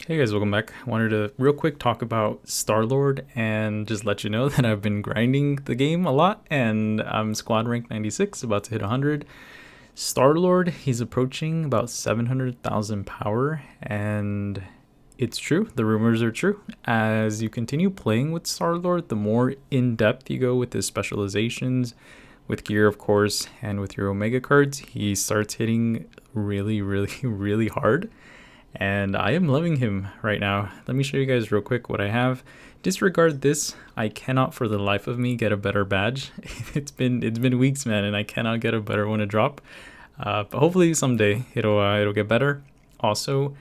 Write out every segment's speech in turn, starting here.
Hey guys, welcome back. I wanted to real quick talk about Star-Lord and just let you know that I've been grinding the game a lot and I'm squad rank 96, about to hit 100. Star-Lord, he's approaching about 700,000 power, and it's true, the rumors are true. As you continue playing with Star-Lord, the more in-depth you go with his specializations, with gear of course, and with your Omega cards, he starts hitting really hard. And I am loving him right now. Let me show you guys real quick what I have. Disregard this. I cannot for the life of me get a better badge. It's been weeks, man, and I cannot get a better one to drop. But hopefully someday it'll get better. Also,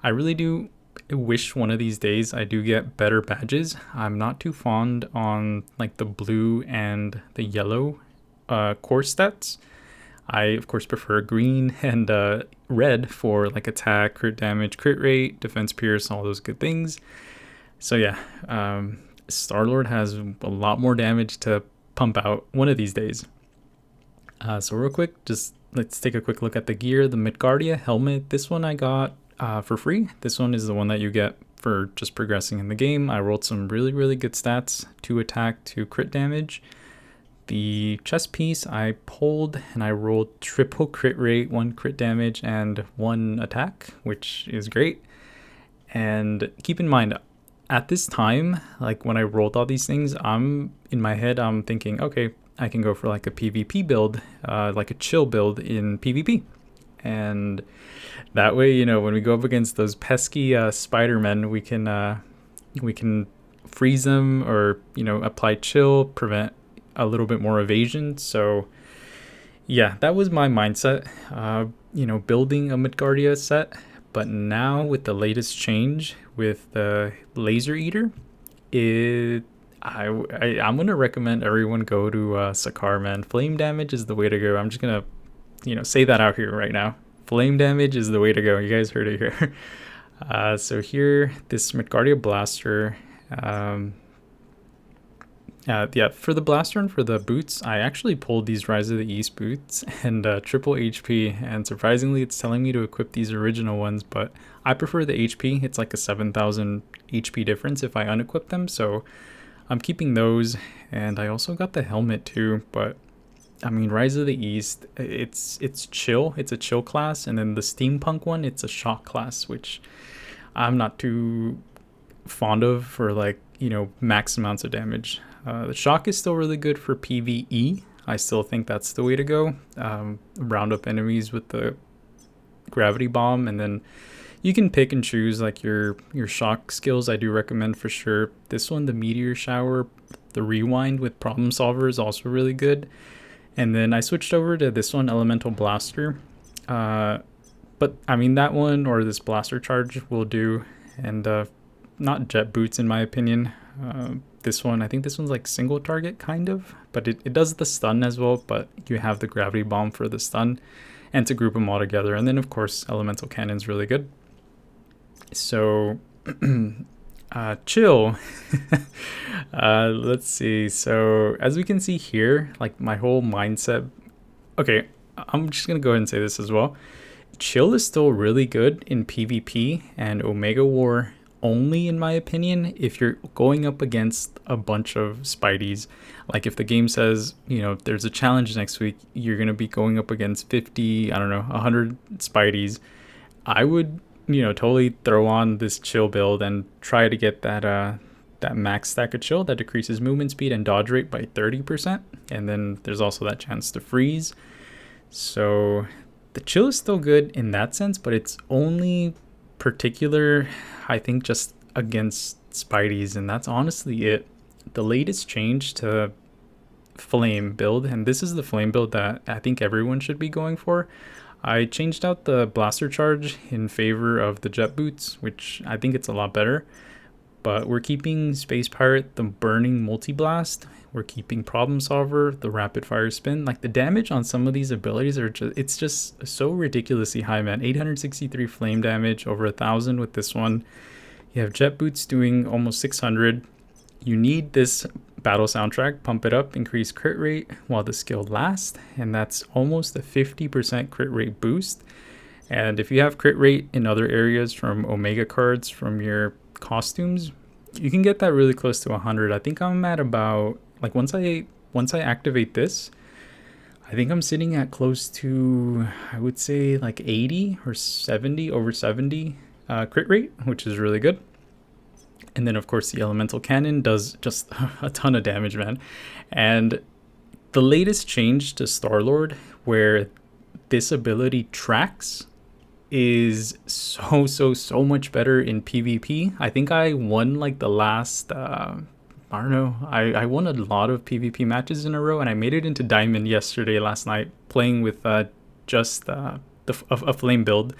I really do wish one of these days I do get better badges. I'm not too fond on like the blue and the yellow core stats. I, of course, prefer green and red for like attack, crit damage, crit rate, defense pierce, all those good things. So yeah, Star-Lord has a lot more damage to pump out one of these days. So real quick, just let's take a quick look at the gear. The Midgardia helmet, this one I got for free. This one is the one that you get for just progressing in the game. I rolled some really good stats, 2 attack, 2 crit damage. The chest piece I pulled and I rolled triple crit rate, 1 crit damage and 1 attack, which is great. And keep in mind, at this time, like when I rolled all these things, in my head I'm thinking, okay, I can go for like a PvP build, like a chill build in PvP. And that way, you know, when we go up against those pesky Spider-Men, we can freeze them or, you know, apply chill, prevent a little bit more evasion. So yeah, that was my mindset, you know, building a Midgardia set. But now with the latest change with the Laser Eater, I'm gonna recommend everyone go to Sakaar, man. Flame damage is the way to go. I'm just gonna, you know, say that out here right now. Flame damage is the way to go. You guys heard it here. So here, this Midgardia blaster, yeah, for the blaster and for the boots, I actually pulled these Rise of the East boots and triple HP, and surprisingly it's telling me to equip these original ones, but I prefer the HP. It's like a 7,000 HP difference if I unequip them, so I'm keeping those. And I also got the helmet too, but I mean, Rise of the East, it's chill. It's a chill class, and then the steampunk one, it's a shock class, which I'm not too fond of for, like, you know, max amounts of damage. The shock is still really good for PvE. I still think that's the way to go. Round up enemies with the gravity bomb, and then you can pick and choose like your shock skills. I do recommend for sure this one, the meteor shower, the rewind with problem solver is also really good. And then I switched over to this one, elemental blaster. But I mean, that one or this blaster charge will do, and not jet boots in my opinion. This one, I think this one's like single target kind of, but it does the stun as well, but you have the gravity bomb for the stun and to group them all together. And then of course elemental cannon's really good. So chill. Let's see. So as we can see here, like my whole mindset, okay, I'm just gonna go ahead and say this as well. Chill is still really good in PvP and Omega War only, in my opinion, if you're going up against a bunch of Spideys. Like if the game says, you know, there's a challenge next week, you're going to be going up against 50, I don't know, 100 Spideys. I would, you know, totally throw on this chill build and try to get that max stack of chill that decreases movement speed and dodge rate by 30%. And then there's also that chance to freeze. So the chill is still good in that sense, but it's only particular, I think, just against Spideys, and that's honestly it. The latest change to flame build, and this is the flame build that I think everyone should be going for. I changed out the blaster charge in favor of the jet boots, which I think it's a lot better. But we're keeping Space Pirate, the burning multi-blast. We're keeping Problem Solver, the rapid fire spin. Like the damage on some of these abilities are just, it's just so ridiculously high, man. 863 flame damage, over 1,000 with this one. You have jet boots doing almost 600. You need this battle soundtrack, pump it up, increase crit rate while the skill lasts, and that's almost a 50% crit rate boost. And if you have crit rate in other areas from Omega cards from your costumes, you can get that really close to 100. I think I'm at about, like, once I activate this, I think I'm sitting at close to, I would say, like 80 or 70, over 70 crit rate, which is really good. And then, of course, the elemental cannon does just a ton of damage, man. And the latest change to Star-Lord, where this ability tracks, is so much better in PvP. I think I won like the last I don't know. I won a lot of PvP matches in a row, and I made it into Diamond last night, playing with just a flame build.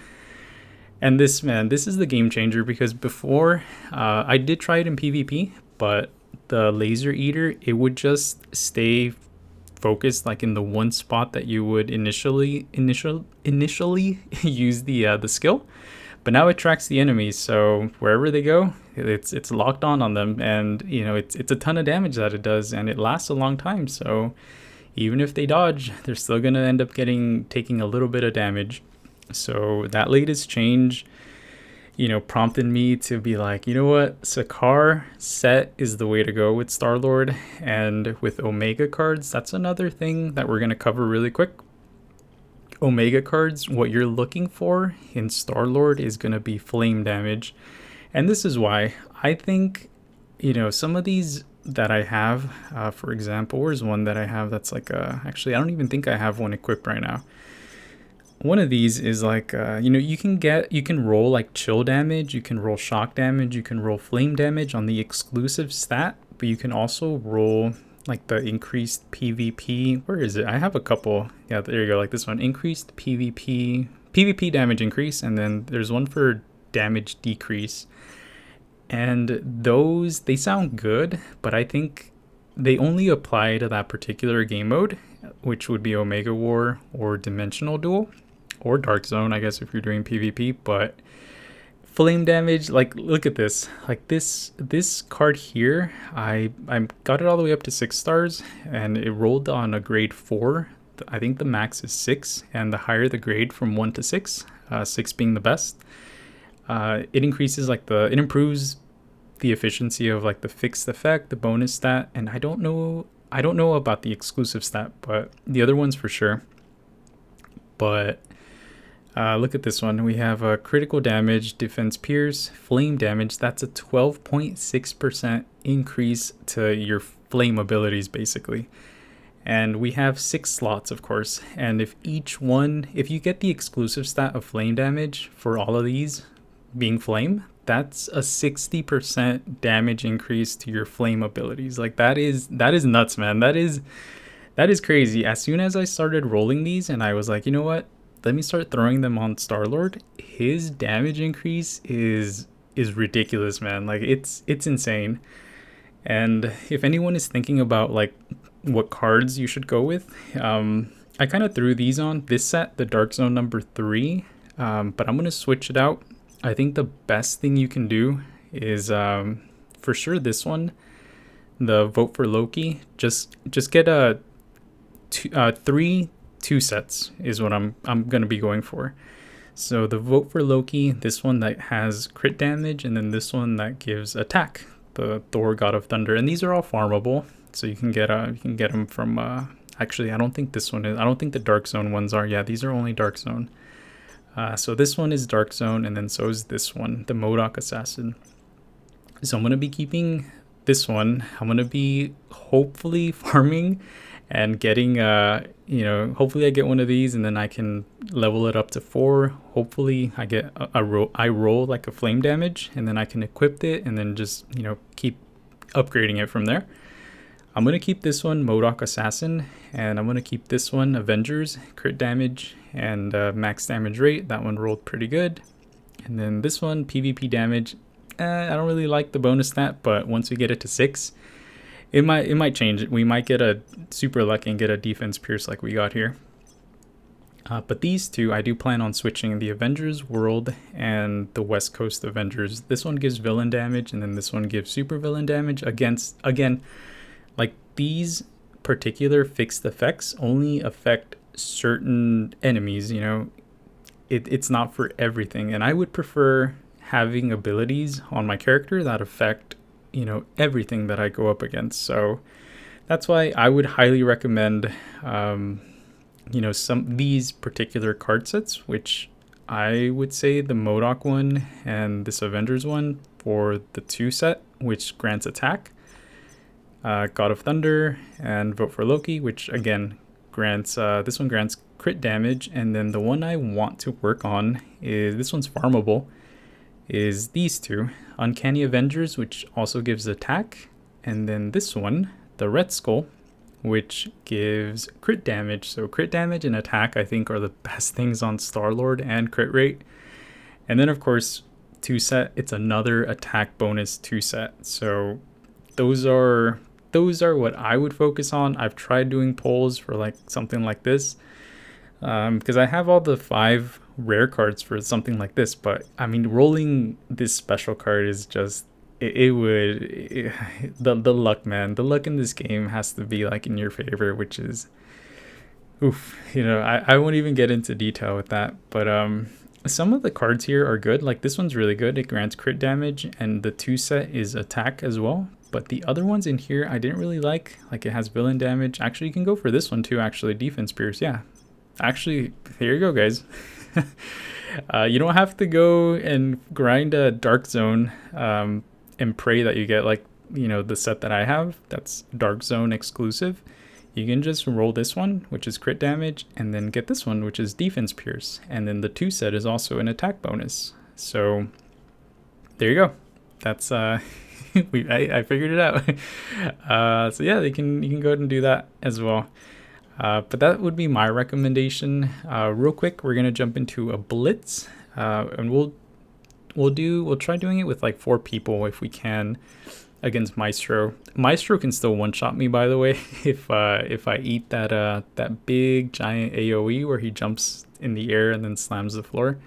And this, man, this is the game changer, because before I did try it in PvP, but the laser eater, it would just stay focused like in the one spot that you would initially use the skill. But now it tracks the enemies, so wherever they go, it's locked on them, and you know it's a ton of damage that it does, and it lasts a long time. So even if they dodge, they're still gonna end up taking a little bit of damage. So that latest change, you know, prompted me to be like, you know what, Sakaar set is the way to go with Star-Lord. And with Omega cards, that's another thing that we're gonna cover really quick. Omega cards, what you're looking for in Star-Lord is gonna be flame damage. And this is why I think, you know, some of these that I have, for example, where's one that I have that's like, actually, I don't even think I have one equipped right now. One of these is like, you know, you can roll like chill damage, you can roll shock damage, you can roll flame damage on the exclusive stat, but you can also roll like the increased PvP. Where is it? I have a couple. Yeah, there you go. Like this one, increased PvP damage increase, and then there's one for damage decrease. And those, they sound good, but I think they only apply to that particular game mode, which would be Omega War or Dimensional Duel or Dark Zone, I guess, if you're doing PvP. But flame damage, like, look at this. Like this card here, I got it all the way up to 6 stars, and it rolled on a grade 4. I think the max is 6, and the higher the grade from 1 to 6, 6 being the best. It increases like it improves the efficiency of like the fixed effect, the bonus stat, and I don't know about the exclusive stat, but the other ones for sure. But look at this one. We have a critical damage, defense pierce, flame damage. That's a 12.6% increase to your flame abilities, basically. And we have 6 slots, of course. And if you get the exclusive stat of flame damage for all of these being flame, that's a 60% damage increase to your flame abilities. Like that is nuts, man. That is crazy. As soon as I started rolling these and I was like, you know what? Let me start throwing them on Star-Lord. His damage increase is ridiculous, man. Like it's insane. And if anyone is thinking about like what cards you should go with, I kind of threw these on this set, the Dark Zone number 3, but I'm gonna switch it out. I think the best thing you can do is for sure this one, the Vote for Loki. Just get a 3 2 sets is what I'm gonna be going for. So the Vote for Loki, this one that has crit damage, and then this one that gives attack, the Thor God of Thunder, and these are all farmable. So you can get them from actually I don't think this one is. I don't think the Dark Zone ones are. Yeah, these are only Dark Zone. So this one is Dark Zone, and then so is this one, the MODOK Assassin. So I'm gonna be keeping this one. I'm gonna be hopefully farming and getting hopefully I get one of these, and then I can level it up to 4. Hopefully I get I roll like a flame damage, and then I can equip it, and then just keep upgrading it from there. I'm going to keep this one MODOK Assassin, and I'm going to keep this one Avengers, crit damage and max damage rate. That one rolled pretty good. And then this one PvP damage. I don't really like the bonus stat, but once we get it to 6, it might change. We might get a super lucky and get a defense pierce like we got here. But these two, I do plan on switching, the Avengers World and the West Coast Avengers. This one gives villain damage, and then this one gives super villain damage against, again, like these particular fixed effects only affect certain enemies, it's not for everything, and I would prefer having abilities on my character that affect, you know, everything that I go up against. So that's why I would highly recommend, you know, these particular card sets, which I would say the MODOK one and this Avengers one for the 2 set, which grants attack, God of Thunder, and Vote for Loki, which again grants, this one grants crit damage. And then the one I want to work on is, this one's farmable, is these 2, Uncanny Avengers, which also gives attack, and then this one, the Red Skull, which gives crit damage. So crit damage and attack, I think, are the best things on Star-Lord, and crit rate. And then of course 2 set, it's another attack bonus 2 set. So those are what I would focus on. I've tried doing polls for like something like this, because I have all the 5 rare cards for something like this, but I mean, rolling this special card is just, the luck, man. The luck in this game has to be like in your favor, which is, oof, you know, I won't even get into detail with that. But some of the cards here are good. Like this one's really good. It grants crit damage, and the 2 set is attack as well. But the other ones in here I didn't really like it has villain damage. Actually, you can go for this one too, actually, defense pierce. Yeah, actually, here you go, guys. You don't have to go and grind a dark zone and pray that you get, like, you know, the set that I have that's dark zone exclusive. You can just roll this one, which is crit damage, and then get this one, which is defense pierce, and then the 2 set is also an attack bonus. So there you go. That's I figured it out. So yeah, you can go ahead and do that as well. But that would be my recommendation. Real quick, we're gonna jump into a blitz, and we'll try doing it with like 4 people if we can against Maestro. Maestro can still one-shot me, by the way, if I eat that big giant AoE where he jumps in the air and then slams the floor.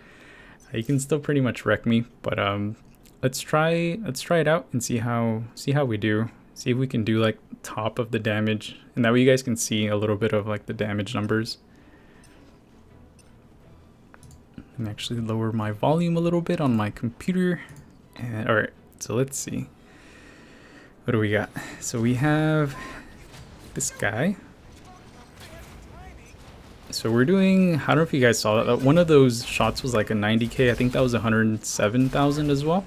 He can still pretty much wreck me, but let's try it out and see how we do. See if we can do like top of the damage, and that way you guys can see a little bit of like the damage numbers. And actually lower my volume a little bit on my computer. And all right, so let's see. What do we got? So we have this guy. So we're doing, I don't know if you guys saw that. One of those shots was like a 90k. I think that was 107,000 as well.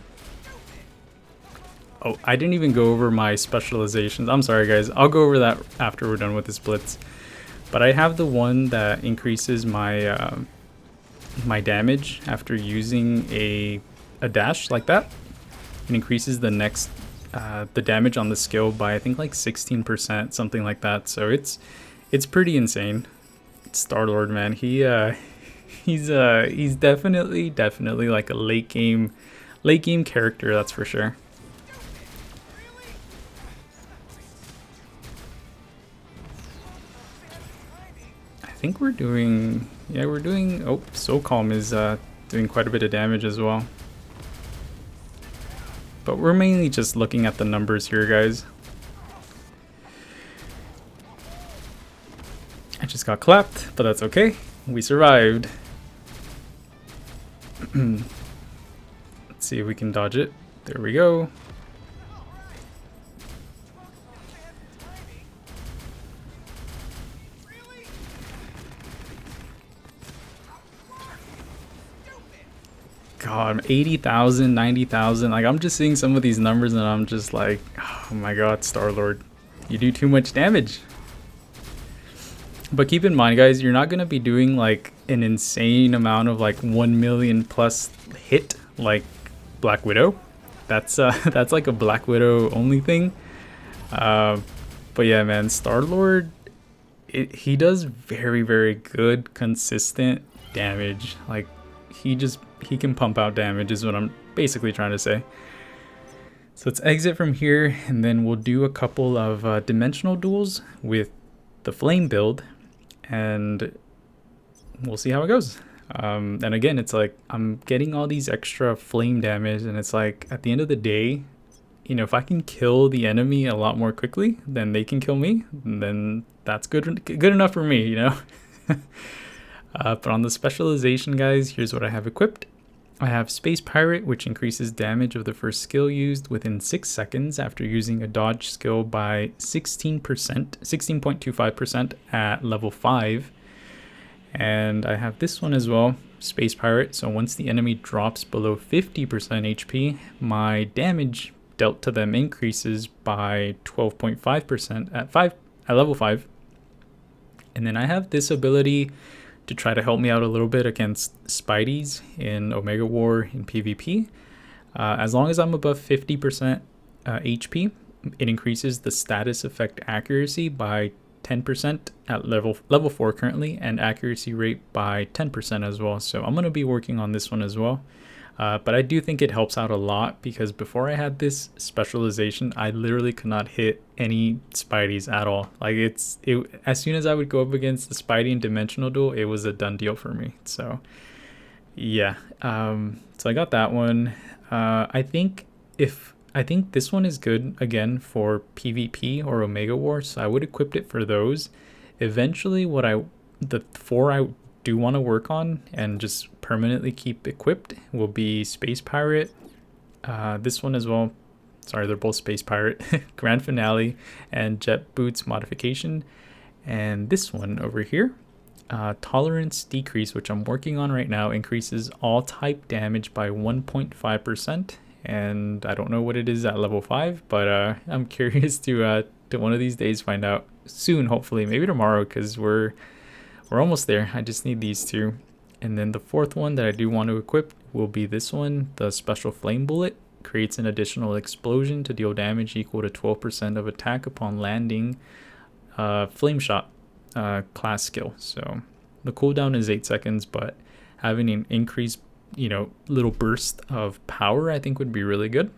Oh, I didn't even go over my specializations. I'm sorry, guys. I'll go over that after we're done with this blitz. But I have the one that increases my my damage after using a dash like that. It increases the next the damage on the skill by, I think, like 16%, something like that. So it's pretty insane. Star-Lord, man. He's definitely like a late game character, that's for sure. I think we're doing, oh, So Calm is doing quite a bit of damage as well. But we're mainly just looking at the numbers here, guys. I just got clapped, but that's okay. We survived. Let's see if we can dodge it. There we go. God, 80,000, 90,000. Like, I'm just seeing some of these numbers and I'm just like, oh my God, Star-Lord, you do too much damage. But keep in mind, guys, you're not going to be doing like an insane amount of like 1 million plus hit like Black Widow. That's like a Black Widow only thing. But yeah, man, Star-Lord, he does very, very good, consistent damage. Like, he can pump out damage is what I'm basically trying to say. So let's exit from here, and then we'll do a couple of dimensional duels with the flame build, and we'll see how it goes. And again, it's like I'm getting all these extra flame damage, and it's like at the end of the day, you know, if I can kill the enemy a lot more quickly than they can kill me, then that's good enough for me, you know. But on the specialization, guys, here's what I have equipped. I have Space Pirate, which increases damage of the first skill used within 6 seconds after using a dodge skill by 16.25% at level 5. And I have this one as well, Space Pirate. So once the enemy drops below 50% HP, my damage dealt to them increases by 12.5% at level 5. And then I have this ability to try to help me out a little bit against Spideys in Omega War in PvP. As long as I'm above 50% HP, it increases the status effect accuracy by 10% at level 4 currently, and accuracy rate by 10% as well. So I'm going to be working on this one as well. But I do think it helps out a lot, because before I had this specialization, I literally could not hit any Spideys at all. Like as soon as I would go up against the Spidey in Dimensional Duel, it was a done deal for me. So yeah, so I got that one. I think this one is good again for PvP or Omega War, so I would equip it for those. Eventually, the 4 I do want to work on and just permanently keep equipped will be Space Pirate, this one as well. Sorry, they're both Space Pirate, Grand Finale, and Jet Boots Modification. And this one over here, Tolerance Decrease, which I'm working on right now, increases all type damage by 1.5%. And I don't know what it is at level 5, but I'm curious to one of these days find out soon, hopefully, maybe tomorrow, because we're almost there. I just need these two. And then the fourth one that I do want to equip will be this one, the Special Flame Bullet. Creates an additional explosion to deal damage equal to 12% of attack upon landing Flame Shot class skill. So the cooldown is 8 seconds, but having an increased, little burst of power I think would be really good.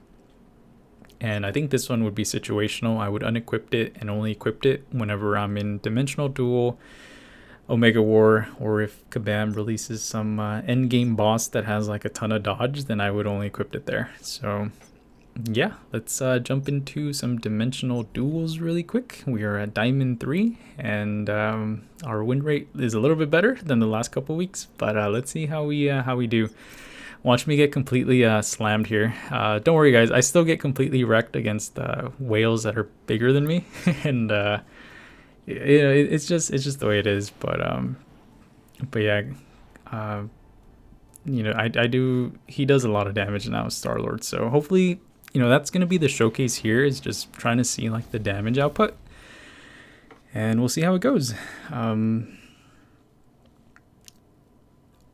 And I think this one would be situational. I would unequip it and only equip it whenever I'm in Dimensional Duel, Omega War, or if Kabam releases some end game boss that has like a ton of dodge, then I would only equip it there. So yeah, let's jump into some Dimensional Duels really quick. We are at Diamond 3, and our win rate is a little bit better than the last couple weeks, but let's see how we do. Watch me get completely slammed here. Don't worry, guys, I still get completely wrecked against whales that are bigger than me, and it's just the way it is. But yeah, he does a lot of damage now, Star-Lord. So hopefully, that's gonna be the showcase here, is just trying to see like the damage output, and we'll see how it goes.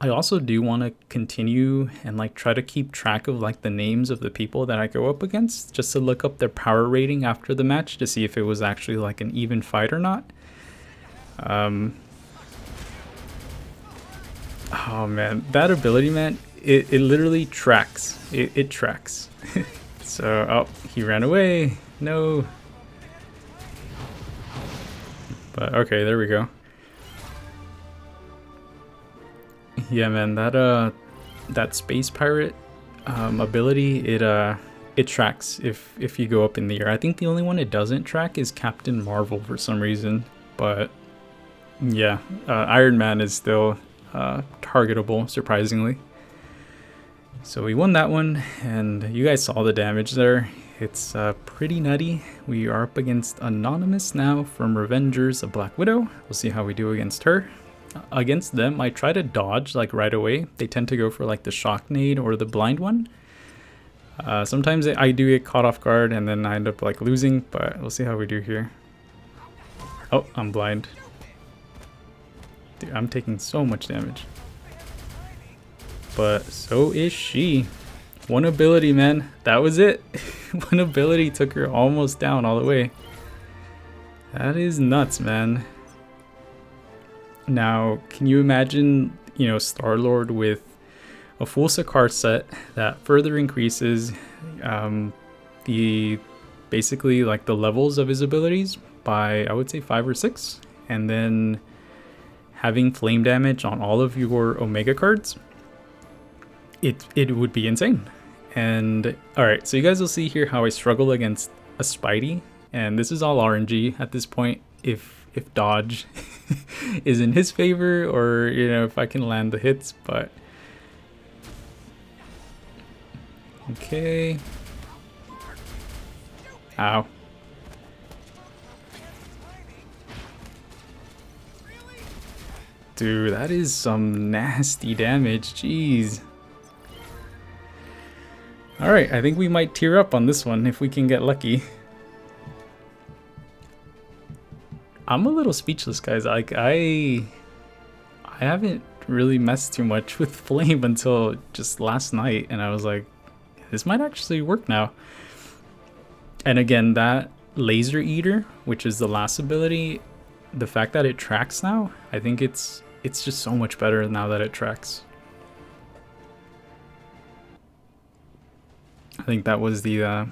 I also do want to continue and like try to keep track of like the names of the people that I go up against, just to look up their power rating after the match to see if it was actually like an even fight or not. Oh man, that ability, man, it literally tracks. It tracks. So, oh, he ran away. No. But okay, there we go. Yeah, man, that Space Pirate ability, it tracks if you go up in the air. I think the only one it doesn't track is Captain Marvel for some reason, but yeah, Iron Man is still targetable, surprisingly. So we won that one, and you guys saw the damage there. It's pretty nutty. We are up against Anonymous now from Revengers of Black Widow. We'll see how we do against her. Against them, I try to dodge like right away. They tend to go for like the shock nade or the blind one. Sometimes I do get caught off guard and then I end up like losing, but we'll see how we do here. Oh, I'm blind. Dude, I'm taking so much damage. But so is she. One ability, man. That was it. One ability took her almost down all the way. That is nuts, man. Now, can you imagine, Star-Lord with a full Sakaar set that further increases basically like the levels of his abilities by, I would say, 5 or 6, and then having flame damage on all of your Omega cards? It would be insane. And all right, so you guys will see here how I struggle against a Spidey, and this is all RNG at this point. If if dodge is in his favor, or if I can land the hits. But okay. Ow. Dude, that is some nasty damage. Jeez. Alright, I think we might tear up on this one if we can get lucky. I'm a little speechless, guys. Like, I haven't really messed too much with Flame until just last night, and I was like, this might actually work now. And again, that Laser Eater, which is the last ability, the fact that it tracks now, I think it's just so much better now that it tracks. I think that was the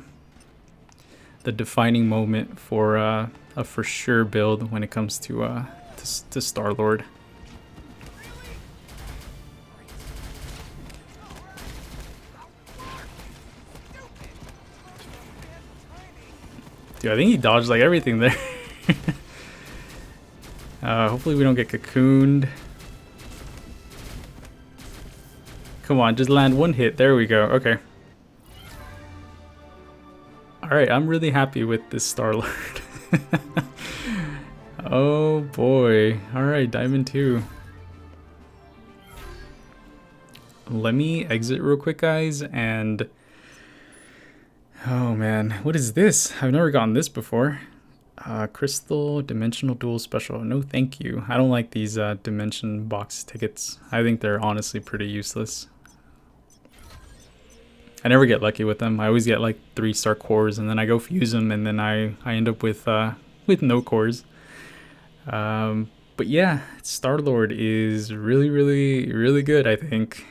defining moment for a for sure build when it comes to Star-Lord. Dude, I think he dodged like everything there. Hopefully we don't get cocooned. Come on, just land one hit. There we go. Okay. Alright, I'm really happy with this Star-Lord. Oh boy. Alright, Diamond 2. Let me exit real quick, guys, and... oh man, what is this? I've never gotten this before. Crystal Dimensional Duel Special. No thank you. I don't like these Dimension box tickets. I think they're honestly pretty useless. I never get lucky with them. I always get like 3-star cores, and then I go fuse them, and then I end up with no cores. But yeah, Star-Lord is really good, I think.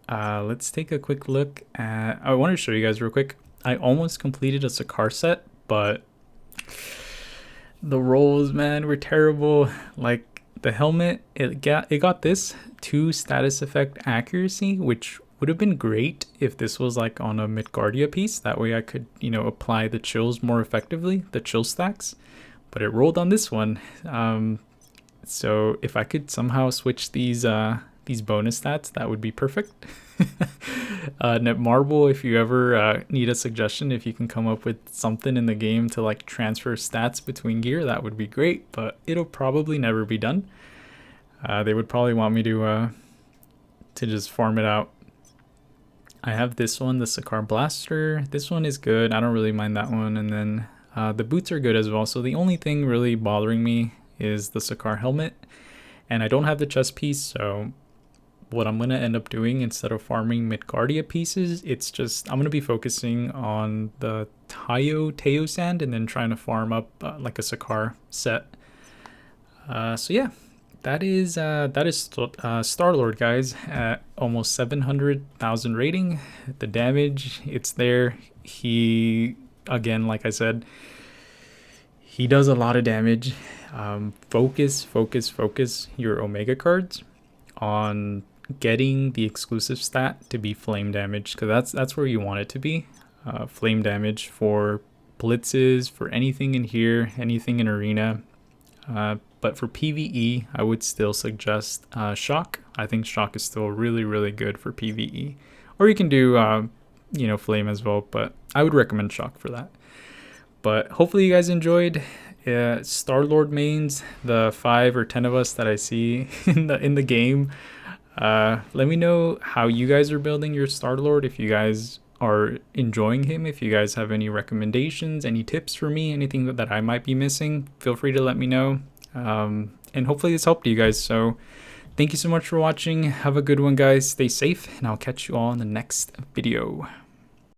Let's take a quick look at... I want to show you guys real quick. I almost completed a Sakaar set, but the rolls, man, were terrible. Like the helmet, it got this 2 status effect accuracy, which would have been great if this was like on a Midgardia piece. That way I could, apply the chills more effectively, the chill stacks. But it rolled on this one. So if I could somehow switch these bonus stats, that would be perfect. Netmarble, if you ever need a suggestion, if you can come up with something in the game to like transfer stats between gear, that would be great, but it'll probably never be done. They would probably want me to just farm it out. I have this one, the Sakaar Blaster. This one is good. I don't really mind that one. And then the boots are good as well. So the only thing really bothering me is the Sakaar helmet. And I don't have the chest piece, so what I'm going to end up doing instead of farming Midgardia pieces, it's just I'm going to be focusing on the Teo Sand and then trying to farm up like a Sakaar set. So yeah, that is Star-Lord, guys, at almost 700,000 rating. The damage, it's there. He, again, like I said, he does a lot of damage. Focus your Omega cards on getting the exclusive stat to be flame damage, because that's where you want it to be. Flame damage for blitzes, for anything in here, anything in arena. But for PvE, I would still suggest Shock. I think Shock is still really good for PvE. Or you can do, Flame as well, but I would recommend Shock for that. But hopefully you guys enjoyed. Star-Lord mains, the 5 or 10 of us that I see in the game. Let me know how you guys are building your Star-Lord, if you guys are enjoying him, if you guys have any recommendations, any tips for me, anything that I might be missing, feel free to let me know. And hopefully this helped you guys. So thank you so much for watching. Have a good one, guys. Stay safe, and I'll catch you all in the next video.